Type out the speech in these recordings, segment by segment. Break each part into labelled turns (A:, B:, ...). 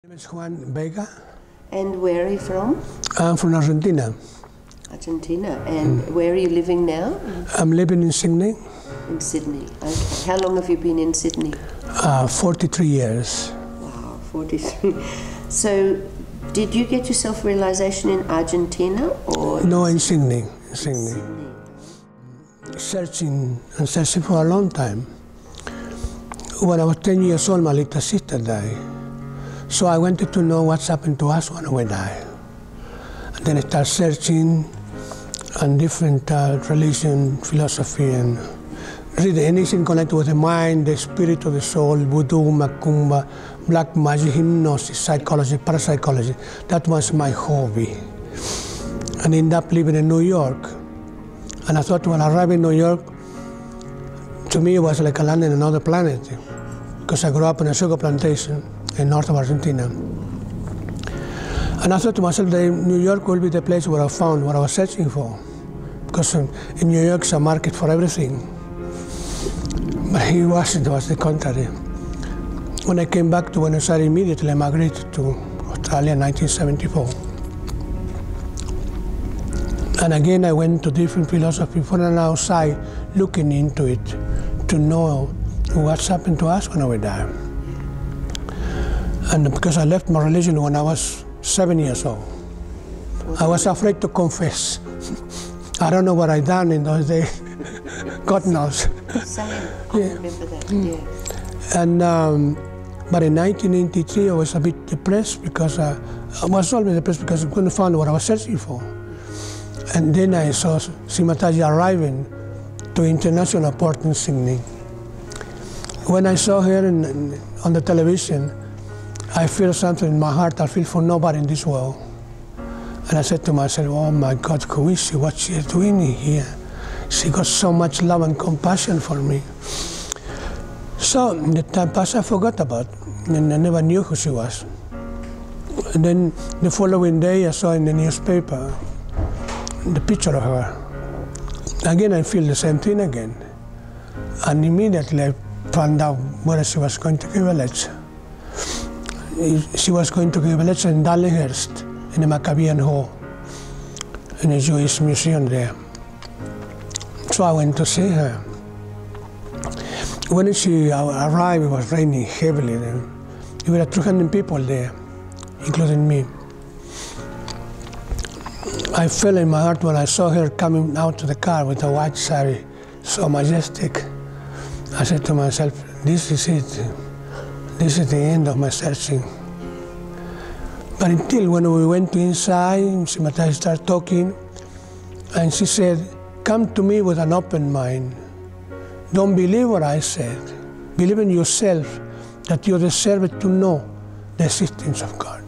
A: My name is Juan Vega.
B: And where are you from?
A: I'm from Argentina.
B: Argentina. And where are you living now?
A: I'm living in Sydney.
B: In Sydney. Okay. How long have you been in Sydney?
A: 43 years.
B: Wow, 43. So, did you get your self-realization in Argentina or?
A: No, in Sydney. In Sydney. Searching for a long time. When I was 10 years old, my little sister died. So I wanted to know what's happened to us when we die. And then I started searching on different religion, philosophy, and really anything connected with the mind, the spirit of the soul, voodoo, macumba, black magic, hypnosis, psychology, parapsychology. That was my hobby. And ended up living in New York. And I thought when I arrived in New York, to me it was like a land in another planet, because I grew up in a sugar plantation in north of Argentina. And I thought to myself that New York will be the place where I found what I was searching for, because in New York is a market for everything. But it wasn't, it was the contrary. When I came back to Buenos Aires, immediately I migrated to Australia in 1974. And again, I went to different philosophy from an outside, looking into it to know what's happened to us when we die. And because I left my religion when I was 7 years old, I was afraid to confess. I don't know what I done in those days. God knows.
B: Same. I remember that. Yeah.
A: And but in 1993, I was a bit depressed because I was always depressed because I couldn't find what I was searching for. And then I saw Shri Mataji arriving to international port in Sydney. When I saw her on the television, I feel something in my heart I feel for nobody in this world. And I said to myself, oh my God, who is she? What she is doing here? She got so much love and compassion for me. So the time passed, I forgot about it, and I never knew who she was. And then the following day, I saw in the newspaper the picture of her. Again, I feel the same thing again. And immediately I found out where she was going to give a lecture. She was going to give a lecture in Darlinghurst, in the Maccabean Hall, in a Jewish museum there. So I went to see her. When she arrived, it was raining heavily. There were 200 people there, including me. I felt in my heart when I saw her coming out to the car with a white sari, so majestic. I said to myself, this is it. This is the end of my searching. But until when we went inside, Shri Mataji started talking, and she said, come to me with an open mind. Don't believe what I said. Believe in yourself that you deserve to know the existence of God.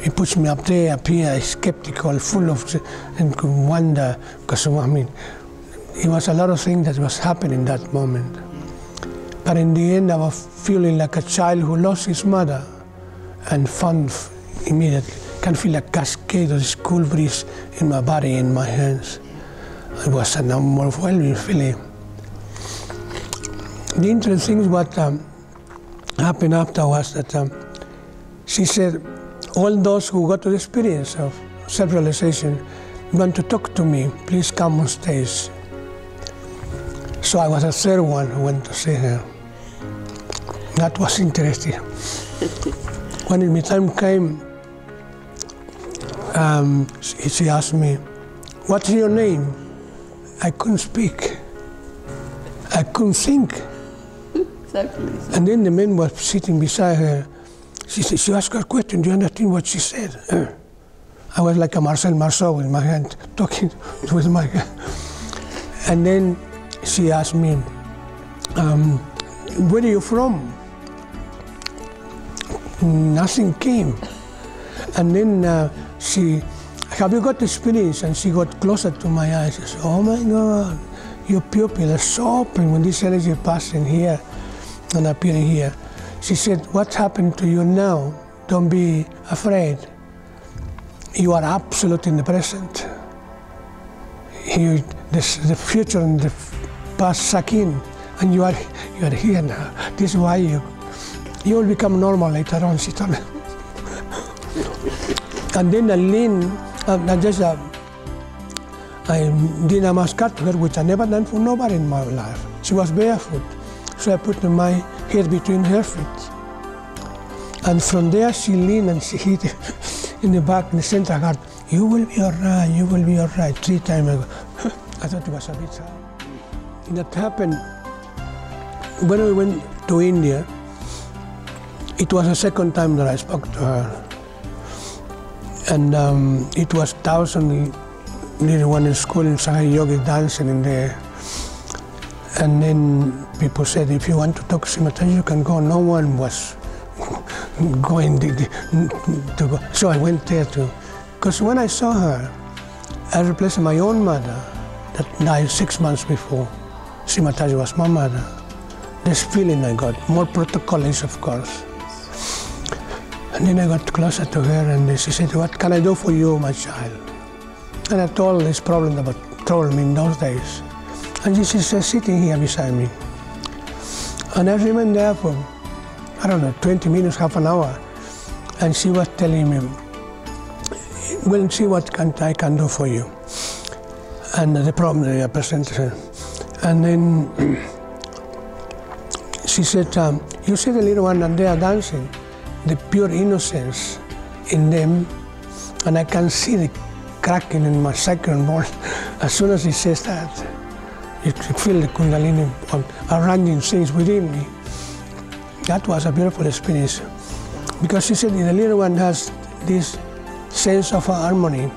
A: It puts me up there, up here, skeptical, full of wonder, because I mean, it was a lot of things that was happening in that moment. But in the end, I was feeling like a child who lost his mother and found immediately, can feel a cascade of this cool breeze in my body, in my hands. It was an overwhelming feeling. The interesting thing what happened after was that she said, all those who got to the experience of self-realization want to talk to me, please come on stage. So I was the third one who went to see her. That was interesting. When the time came, she asked me, what's your name? I couldn't speak. I couldn't think.
B: Exactly.
A: And then the man was sitting beside her. She asked her a question, do you understand what she said? I was like a Marcel Marceau with my hand, talking with my hand. And then she asked me, where are you from? Nothing came. And then have you got experience? And she got closer to my eyes. She said, oh my God, your pupil is so open when this energy passing here and appearing here. She said, what's happened to you now? Don't be afraid. You are absolute in the present. The future and the past suck in, and you are here now. This is why you will become normal later on, she told me. And then I leaned, I did a mascot to her, which I never done for nobody in my life. She was barefoot, so I put my head between her feet. And from there she leaned and she hit in the back, in the center heart, "You will be all right, you will be all right," 3 times. I thought it was a bit hard. That happened when we went to India. It was the second time that I spoke to her. And it was 1,000 little one in school in Sahai Yogi dancing in there. And then people said, if you want to talk to Shri Mataji, you can go. No one was going to go. So I went there too. Because when I saw her, I replaced my own mother that died 6 months before. Shri Mataji was my mother. This feeling I got, more protocols, of course. And then I got closer to her and she said, "What can I do for you, my child?" And I told this problem about trouble in those days. And she said, sitting here beside me. And I remained there for, I don't know, 20 minutes, half an hour. And she was telling me, "We'll see what I can do for you." And the problem that I presented her. And then she said, "You see the little one and they are dancing, the pure innocence in them, and I can see the cracking in my sacral bone." As soon as he says that, you feel the Kundalini arranging things within me. That was a beautiful experience. Because she said the little one has this sense of harmony.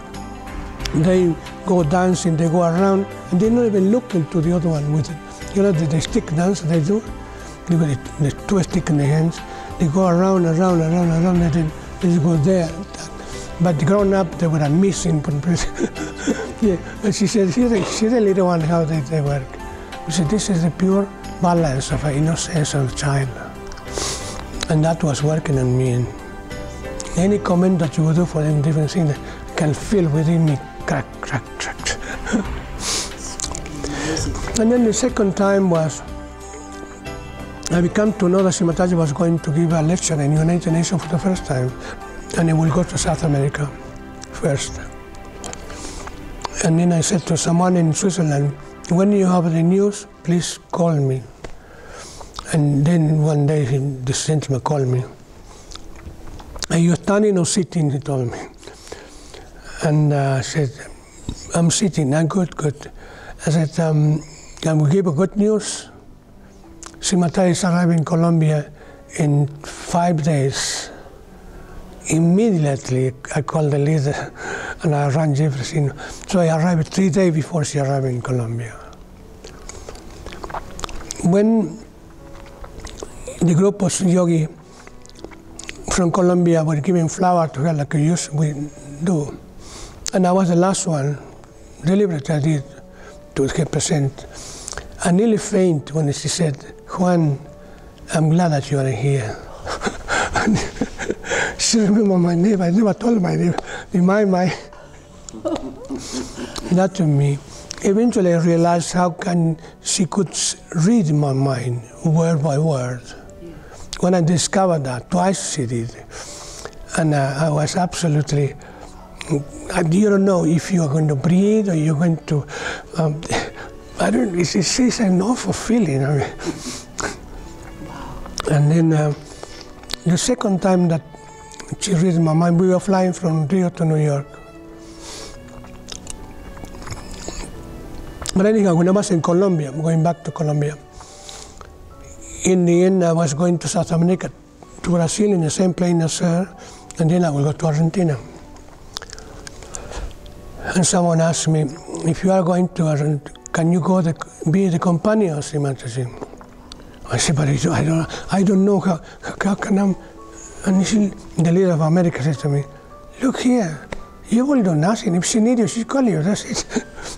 A: They go dancing, they go around, and they're not even looking to the other one with it. You know, the stick dance they do, the 2 sticks in the hands, they go around, and then they go there. But grown up, they were missing. Yeah. And she said, see the little one, how they work. We said, this is the pure balance of an innocence of a child. And that was working on me. And any comment that you would do for them, different things, I can feel within me, crack, crack, crack. And then the second time was, I began to know that Shri Mataji was going to give a lecture in the United Nations for the first time. And he will go to South America first. And then I said to someone in Switzerland, when you have the news, please call me. And then one day this gentleman called me. Are you standing or sitting, he told me. And I said, I'm sitting. I'm good. I said, I will give you good news. Shri Mataji is arriving in Colombia in 5 days. Immediately, I called the leader and I arranged everything. So I arrived 3 days before she arrived in Colombia. When the group of yogi from Colombia were giving flower to her like we do, and I was the last one, deliberately I did, to present. I nearly fainted when she said, "Juan, I'm glad that you are here." She remembered my name. I never told my name. That to me. Eventually I realized how she could read my mind word by word. When I discovered that, twice she did. And I was absolutely, you don't know if you are going to breathe or you're going to, it's an awful feeling. I mean. And then the second time that she read my mind, we were flying from Rio to New York. But anyhow, when I was in Colombia, I'm going back to Colombia. In the end, I was going to South America, to Brazil in the same plane as her, and then I will go to Argentina. And someone asked me, if you are going to Argentina, can you go be the companion of Shri Mataji? I said, but I don't know how can I. And the leader of America said to me, look here, you will do nothing. If she needs you, she'll call you, that's it.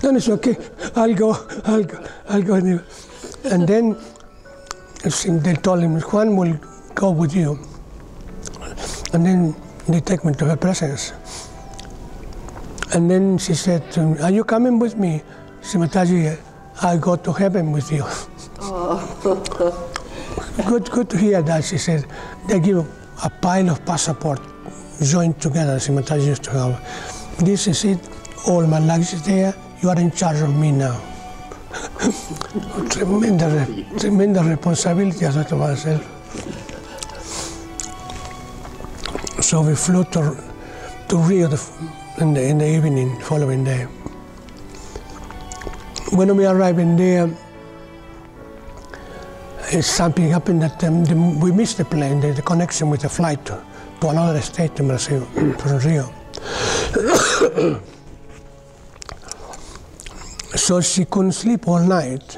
A: Then it's okay, I'll go. And then they told him, Juan will go with you. And then they take me to her presence. And then she said to me, are you coming with me? Shri Mataji, I'll go to heaven with you. Oh. Good to hear that, she said. They give a pile of passport joined together. Shri Mataji used to have, this is it, all my luggage is there, you are in charge of me now. Tremendous responsibility, I thought to myself. So we flew to Rio in the evening, following day. When we arrived in there, something happened that we missed the plane, the connection with the flight to another state in Brazil, from Rio. So she couldn't sleep all night.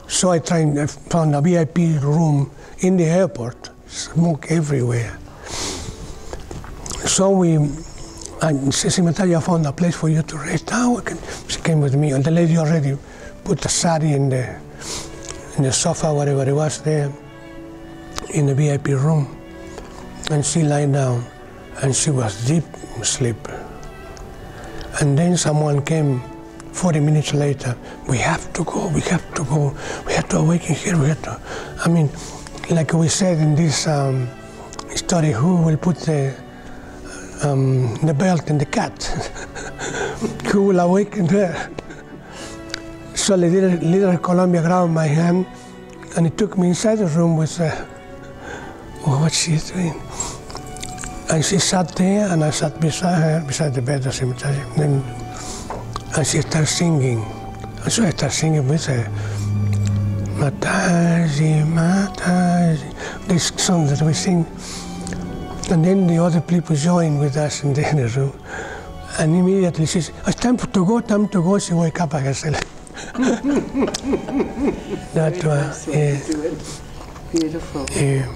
A: So I found a VIP room in the airport, smoke everywhere. So Shri Mataji, I found a place for you to rest down. She came with me, and the lady already put the sari in the sofa, whatever it was there, in the VIP room. And she lay down, and she was deep asleep. And then someone came 40 minutes later. We have to go, we have to go, we have to awaken here, we have to. I mean, like we said in this story, who will put the belt in the cat? Who will awaken her? So the leader of Colombia grabbed my hand, and he took me inside the room with what she's doing. And she sat there, and I sat beside her, beside the bed of Shri Mataji. And she started singing. And so I started singing with her. Mataji, Mataji, this song that we sing. And then the other people joined with us in the room. And immediately she said, it's time to go, time to go. She woke up herself. That was, yeah.
B: Beautiful.
A: Yeah.